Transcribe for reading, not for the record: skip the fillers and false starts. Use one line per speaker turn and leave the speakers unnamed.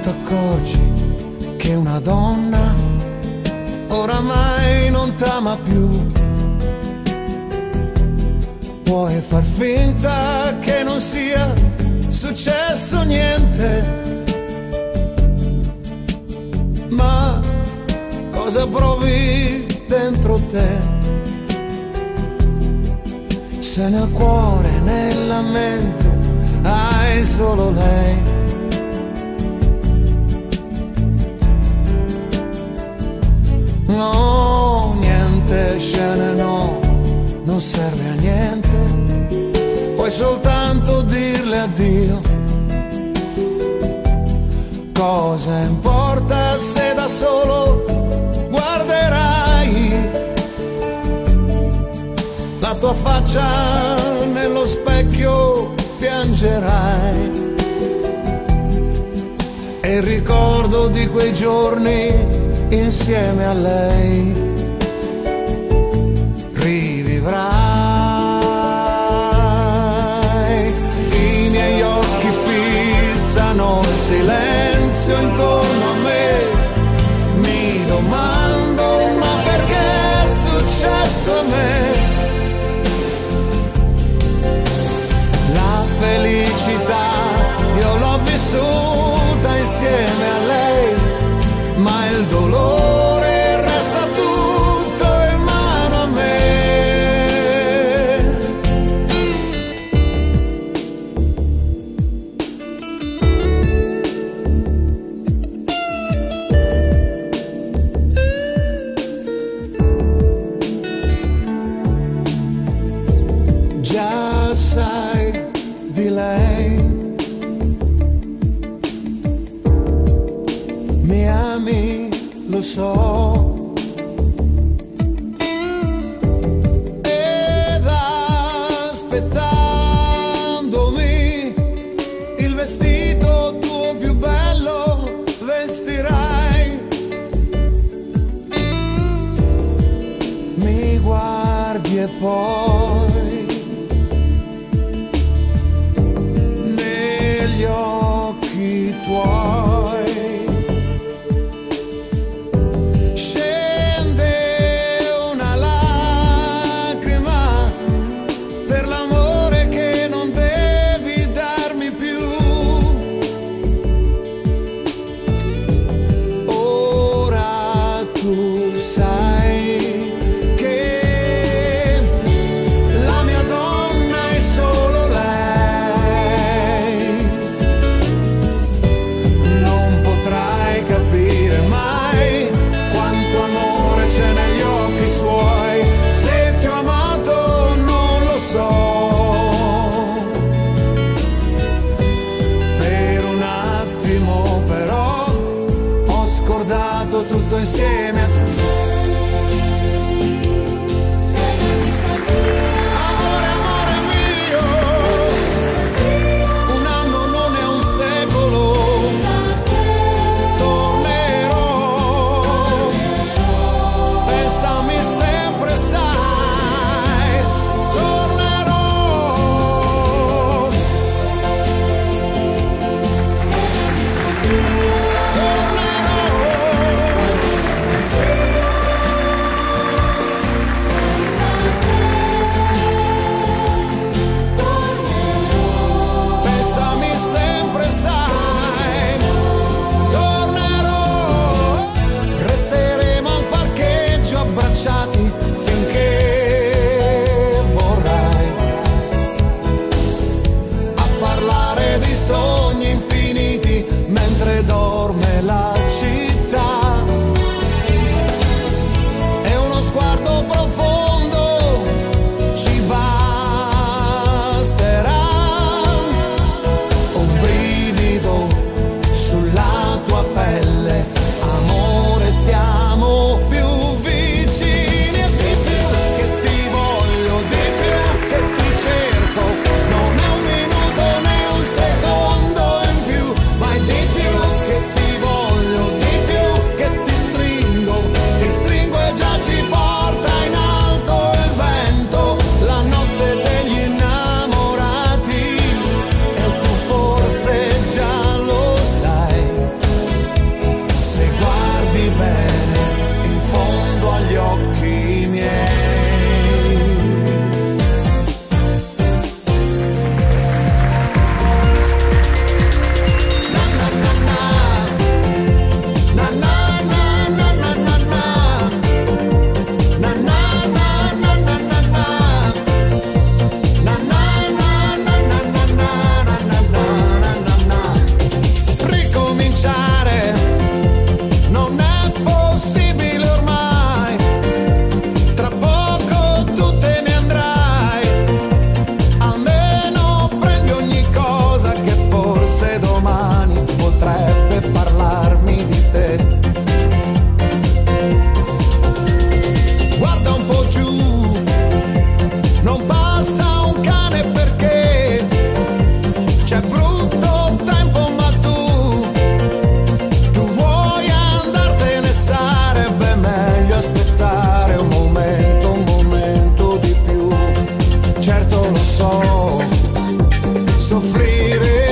t'accorgi che una donna oramai non t'ama più. Puoi far finta che non sia successo niente, ma cosa provi dentro te? Se nel cuore e nella mente hai solo lei, no, niente scene, no, non serve a niente, puoi soltanto dirle addio. Cosa importa se da solo guarderai la tua faccia nello specchio, piangerai e il ricordo di quei giorni insieme a lei rivivrai. I miei occhi fissano il silenzio intorno a me, mi domando ma perché è successo a me? La felicità io l'ho vissuta insieme a lei, ma il dolore resta tutto in mano a me. Già sai di lei, mi ami, lo so, ed aspettandomi il vestito tuo più bello vestirai. Mi guardi e poi negli occhi tuoi scende una lacrima per l'amore che non devi darmi più. Ora tu sai che morire.